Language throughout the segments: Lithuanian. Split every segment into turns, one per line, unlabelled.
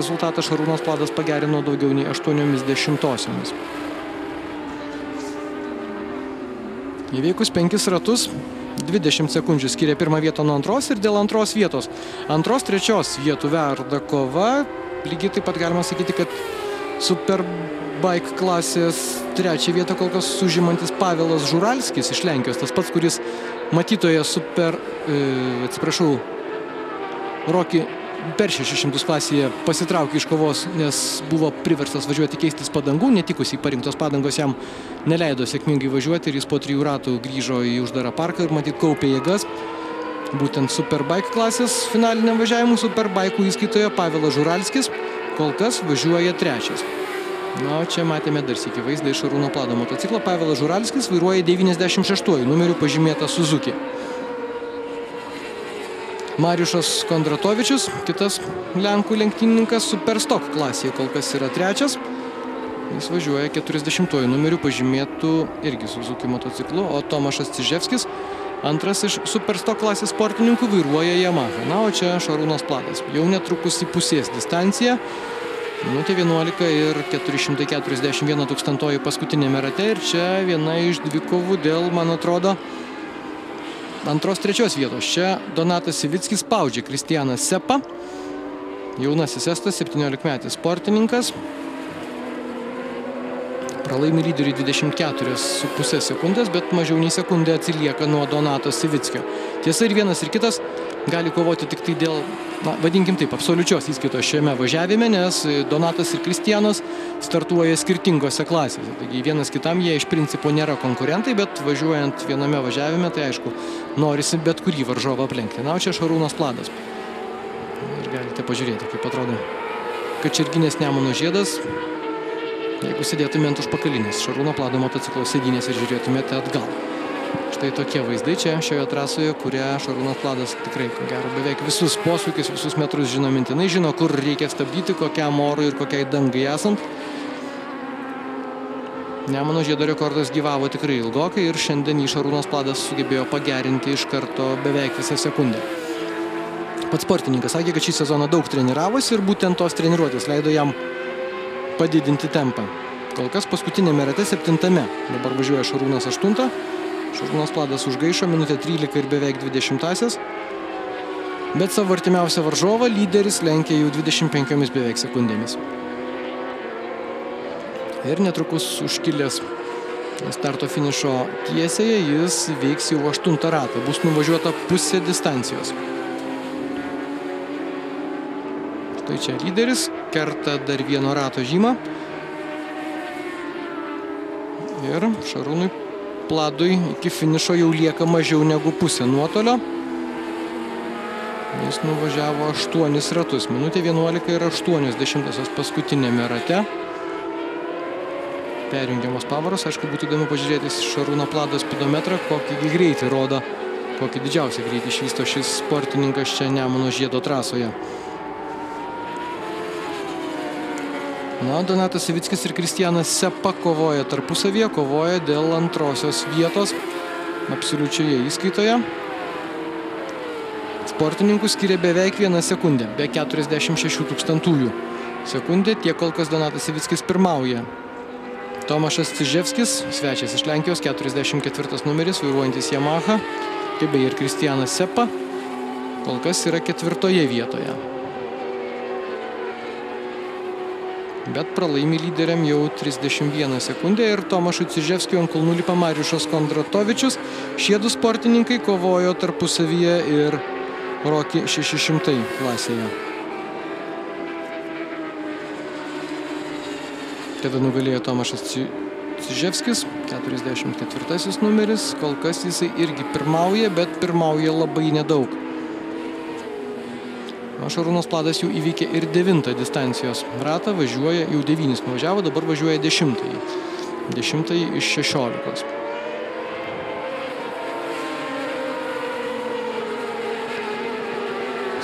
rezultatą Šarūnas Pladas pagerino daugiau nei 0,8. Įveikus 5 ratus, 20 sekundžių skiria pirmą vietą nuo antros ir dėl antros vietos. Antros, trečios vietų verda kova. Lygiai taip pat galima sakyti, kad Superbike klasės trečią vietą kol kas užimantis Pavelas Žuralskis iš Lenkijos. Tas pats, kuris matytoje Rocky per 600 klasėje pasitraukė iš kovos, nes buvo priverstas važiuoti keistis padangų. Netikusiai parinktos padangos jam neleido sėkmingai važiuoti ir jis po 3 ratų grįžo į uždarą parką ir matyt kaupė jėgas. Būtent Superbike klasės finaliniam važiavimui Superbike'ų įskaitoje Pavelas Žuralskis kol kas važiuoja trečias. Na, čia matėme dar sykį vaizdą iš Šarūno Plado motociklą. Pavelas Žuralskis vairuoja 96 numeriu pažymėtą Suzuki. Mariušas Kondratovičius, kitas Lenkų lenktynininkas, Superstock klasėje kol kas yra trečias. Jis važiuoja 40 numeriu pažymėtų irgi Suzuki motociklu, o Tomašas Ciževskis, antras iš Superstock klasės sportininkų, vairuoja Yamaha. Na, o čia Šarūnas Pladas. Jau netrukus įpusės distanciją. Minutė 11 ir 441 tūkstantoji paskutinėme rate. Ir čia viena iš dvikovų dėl, man atrodo, antros, trečios vietos. Čia Donatas Sivickis spaudžia Kristianą Sepą. Jaunasis estas, 17-metis sportininkas. Pralaimi lyderiui 24,5 sekundės, bet mažiau nei sekundę atsilieka nuo Donato Sivickio. Tiesa, ir vienas ir kitas gali kovoti tik tai dėl, na, vadinkim taip, absoliučios įskaitos šiame važiavime, nes Donatas ir Kristianas startuoja skirtingose klasėse. Taigi vienas kitam jie iš principo nėra konkurentai, bet važiuojant viename važiavime, tai aišku, norisi bet kurį varžovą aplenkti. Na, o čia Šarūnas Pladas. Ir galite pažiūrėti, kaip atrodo Kačerginės Nemuno žiedas. Jeigu sėdėtume ant užpakalinės Šarūno Plado motociklo sėdynės ir žiūrėtumėte atgal. Štai tokie vaizdai čia šioje trasoje, kurią Šarūnas Pladas tikrai, ko gero, beveik visus posūkius, visus metrus žino mintinai, žino, kur reikia stabdyti, kokiam orui ir kokiai dangai esant. Nemuno žiedo rekordas gyvavo tikrai ilgokai ir šiandien jį Šarūnas Pladas sugebėjo pagerinti iš karto beveik visą sekundę. Pats sportininkas sakė, kad šį sezoną daug treniravosi ir būtent tos treniruotės leido jam padidinti tempą. Kol kas paskutinėme rate 7-ame. Dabar važiuoja Šarūnas 8. Šarūnas Pladas užgaišo minutę 13 ir beveik 20-asias. Bet savo artimiausią varžovą lyderis lenkia jau 25 beveik sekundėmis. Ir netrukus užkilęs starto finišo tiesėje jis veiks jau 8 ratą. Bus nuvažiuota pusė distancijos. Štai čia lyderis, kerta dar vieno rato žymą. Ir Šarūnui Pladui iki finišo jau lieka mažiau negu pusė nuotolio. Jis nuvažiavo 8 ratus. Minutė 11 ir 80 paskutinėme rate. Perjungiamos pavaros. Aišku, būtų įdomu pažiūrėti Šarūno Plado spidometrą, kokį greitį rodo, kokį didžiausią greitį išvysto šis sportininkas čia Nemuno žiedo trasoje. Na, Donatas Sivickis ir Kristianas Sepa kovoja tarpusavyje, kovoja dėl antrosios vietos absoliučioje įskaitoje. Sportininkų skiria beveik 1 sekundę, be 46 tūkstantųjų sekundė, tiek kol kas Donatas Sivickis pirmauja. Tomašas Ciževskis, svečias iš Lenkijos, 44 numeris, vairuojantis Yamaha, kaip beje ir Kristianas Sepa, kol kas yra 4 vietoje. Bet pralaimi lyderiam jau 31 sekundę ir Tomašui Ciževskiui ant kulnų lipa Mariušas Kondratovičius. Šie du sportininkai kovojo tarpusavyje ir Rocky 600 klasėje. Tada nugalėjo Tomašas Ciževskis, 44 numeris. Kol kas jisai irgi pirmauja, bet pirmauja labai nedaug. Šarūnas Pladas jau įveikė ir 9 distancijos ratą, važiuoja, jau 9 nuvažiavo, dabar važiuoja 10. 10 iš 16.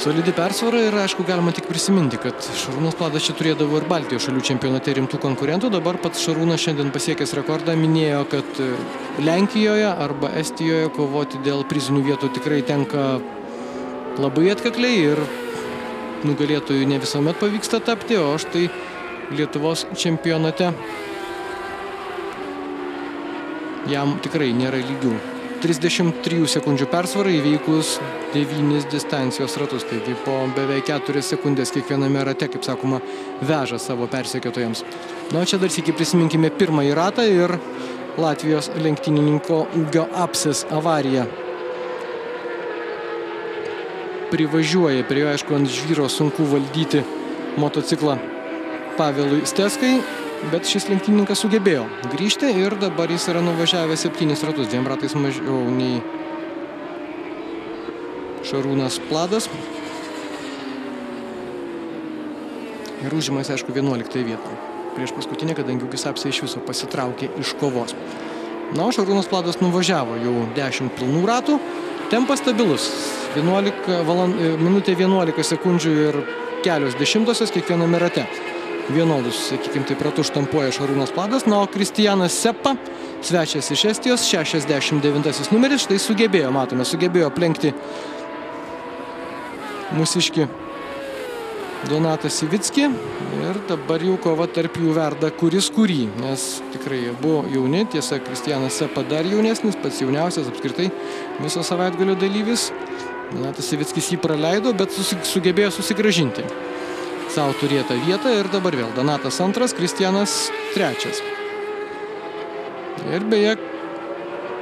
Solidi persvara ir, aišku, galima tik prisiminti, kad Šarūnas Pladas čia turėdavo ir Baltijos šalių čempionate rimtų konkurentų. Dabar pats Šarūnas šiandien pasiekęs rekordą minėjo, kad Lenkijoje arba Estijoje kovoti dėl prizinių vietų tikrai tenka labai atkakliai ir nugalėtojų ne visuomet pavyksta tapti, o štai Lietuvos čempionate jam tikrai nėra lygių. 33 sekundžių persvarą įveikus 9 distancijos ratus. Taigi po beveik 4 sekundės kiekviename rate, kaip sakoma, veža savo persekiotojams. Na, čia dar sykį prisiminkime pirmąjį ratą ir Latvijos lenktynininko Ūgio Apsis avariją. Privažiuoja prie jo, aišku, ant žvyro sunku valdyti motociklą Pavelui Steskai. Bet šis lenktynininkas sugebėjo grįžti ir dabar jis yra nuvažiavęs 7 ratus, 2 ratais mažiau nei Šarūnas Pladas. Ir užimas, aišku, 11 vietą. Prieš paskutinę, kadangi Ūgis Apsė iš viso pasitraukė iš kovos. Na, o Šarūnas Pladas nuvažiavo jau 10 pilnų ratų. Tempas stabilus. Minutė 11 sekundžių ir kelios dešimtosios kiekviename rate. Vienodus, sakykime, taip ratų štampuoja Šarūnas Pladas. Na, o Kristijanas Sepa, svečias iš Estijos, 69 numeris, štai sugebėjo aplenkti mūsiškį Donatą Sivickį. Ir dabar jau kova tarp jų verda kuris kurį, nes tikrai abu jauni. Tiesa, Kristijanas Sepa dar jaunesnis, pats jauniausias apskritai viso savaitgalio dalyvis. Donatas Sivickis jį praleido, bet sugebėjo susigrąžinti savo turėtą vietą ir dabar vėl Donatas antras, Kristijanas trečias. Ir beje,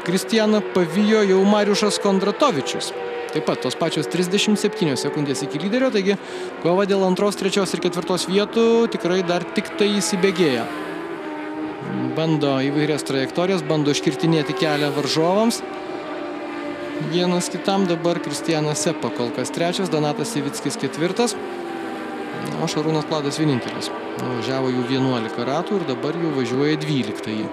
Kristijaną pavijo jau Mariušas Kondratovičius. Taip pat tos pačios 37 sekundės iki lyderio, taigi kova dėl 2, 3 ir 4 vietų tikrai dar tik tai įsibėgėja. Bando įvairias trajektorijas, bando iškirtinėti kelią varžovams. Vienas kitam dabar Kristijanas Sepa kol kas trečias, Donatas Sivickis ketvirtas. O Šarūnas Pladas vienintelis. Važiavo jų 11 ratų ir dabar jau važiuoja 12.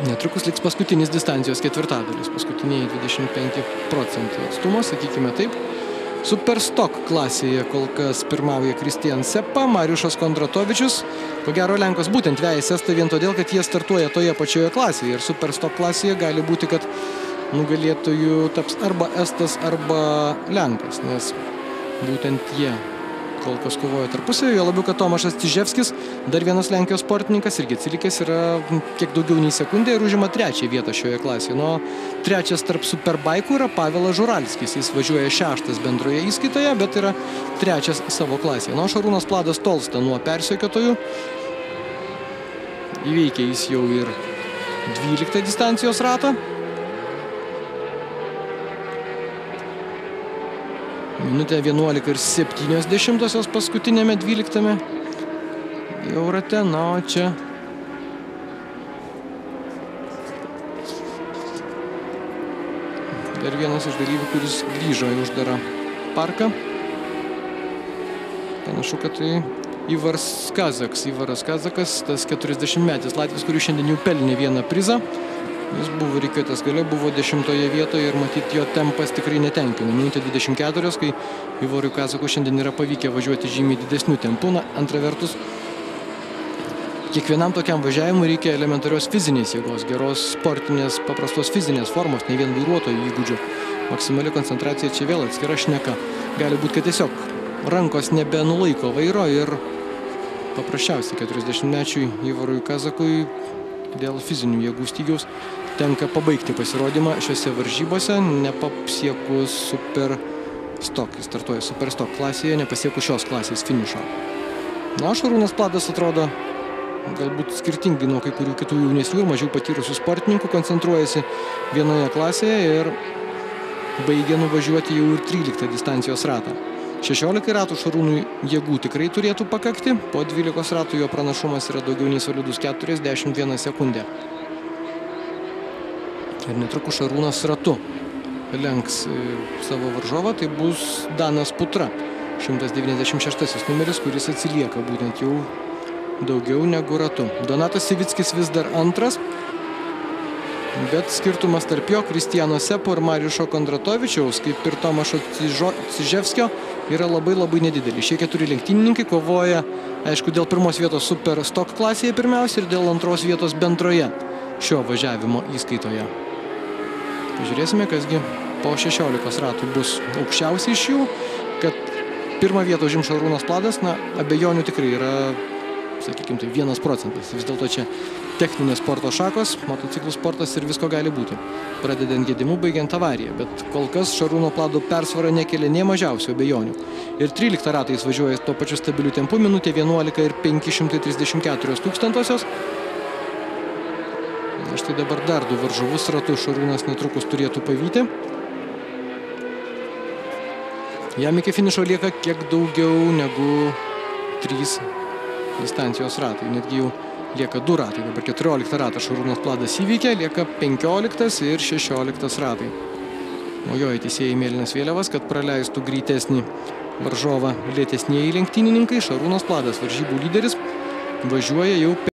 Netrukus liks paskutinis distancijos ketvirtadalis. Paskutiniai 25% atstumo, sakykime taip. Superstock klasėje kol kas pirmauja Kristijan Sepa, Mariušas Kondratovičius. Ko gero Lenkas būtent vejasi Estą vien todėl, kad jie startuoja toje pačioje klasėje. Ir Superstock klasėje gali būti, kad nugalėtojų taps arba Estas, arba Lenkas, nes būtent jie kol kas kovoja tarpusavį, jo labiau, kad Tomašas Čiževskis, dar vienas Lenkijos sportininkas, irgi atsilikęs yra kiek daugiau nei sekundė ir užima 3 vietą šioje klasėje. Nuo 3 tarp superbaikų yra Pavelas Žuralskis, jis važiuoja 6 bendroje įskaitoje, bet yra 3 savo klasėje. Nuo Šarūnas Pladas tolsta nuo persekiotojų, įveikia jis jau ir 12 distancijos ratą. Minutė 11 ir 70 paskutinėme 12 jau rate. Na, o čia dar vienas iš dalyvių, kuris grįžo į uždarą parką. Panašu, kad tai Ivaras Kazakas, tas 40-metis Latvijos, kuris šiandien jau pelnė vieną prizą. Jis buvo rikiuotės gale, buvo 10 vietoje ir matyt jo tempas tikrai netenkina. Minutė 24, kai Ivarui Kazakui šiandien yra pavykę važiuoti žymiai didesnių tempų. Na, antra vertus, kiekvienam tokiam važiavimui reikia elementarios fizinės jėgos, geros sportinės, paprastos fizinės formos, ne vien vairuotojų įgūdžių. Maksimali koncentracija čia vėl atskira šneka. Gali būti, kad tiesiog rankos nebenulaiko vairo ir paprasčiausiai 40-mečiui Ivarui Kazakui dėl fizinių jėgų stygiaus tenka pabaigti pasirodymą šiose varžybose, nepasiekus Superstock. Jis startuoja Superstock klasėje, nepasiekus šios klasės finišo. Na, Šarūnas Pladas atrodo galbūt skirtingai nuo kai kurių kitų jaunesnių ir mažiau patyrusių sportininkų, koncentruojasi vienoje klasėje ir baigia nuvažiuoti jau ir 13 distancijos ratą. 16 ratų Šarūnui jėgų tikrai turėtų pakakti, po 12 ratų jo pranašumas yra daugiau nei solidus 41 sekundę. Ir netrukus Šarūnas ratu lenks savo varžovą, tai bus Danas Putra, 196 numeris, kuris atsilieka būtent jau daugiau negu ratu. Donatas Sivickis vis dar antras, bet skirtumas tarp jo, Kristijano Sepo ir Mariušo Kondratovičiaus, kaip ir Tomašo Čiževskio, yra labai nedidelis. Šie 4 lenktynininkai kovoja, aišku, dėl pirmos vietos Superstock klasėje pirmiausia ir dėl antros vietos bendroje šio važiavimo įskaitoje. Pažiūrėsime, kasgi po 16 ratų bus aukščiausiai iš jų, kad Pirmą vietą užims Šarūnas Pladas, na, abejonių tikrai yra, sakykime, tai 1%. Vis dėlto čia techninės sporto šakos, motociklų sportas ir visko gali būti. Pradedant gedimu, baigiant avariją, bet kol kas Šarūno Plado persvara nekelia nė mažiausių abejonių. Ir 13 ratai jis važiuoja tuo pačiu stabiliu tempu, minutė 11 ir 534 tūkstantosios. Štai dabar dar 2 varžovus ratu Šarūnas netrukus turėtų pavyti. Jam iki finišo lieka kiek daugiau negu 3 distancijos ratai. Netgi jau lieka 2 ratai. Dabar 14 ratą Šarūnas Pladas įveikia, lieka 15 ir 16 ratai. Mojuoja teisėjai mėlynas vėliavas, kad praleistų greitesnį varžovą lėtesnieji lenktynininkai. Šarūnas Pladas, varžybų lyderis, važiuoja jau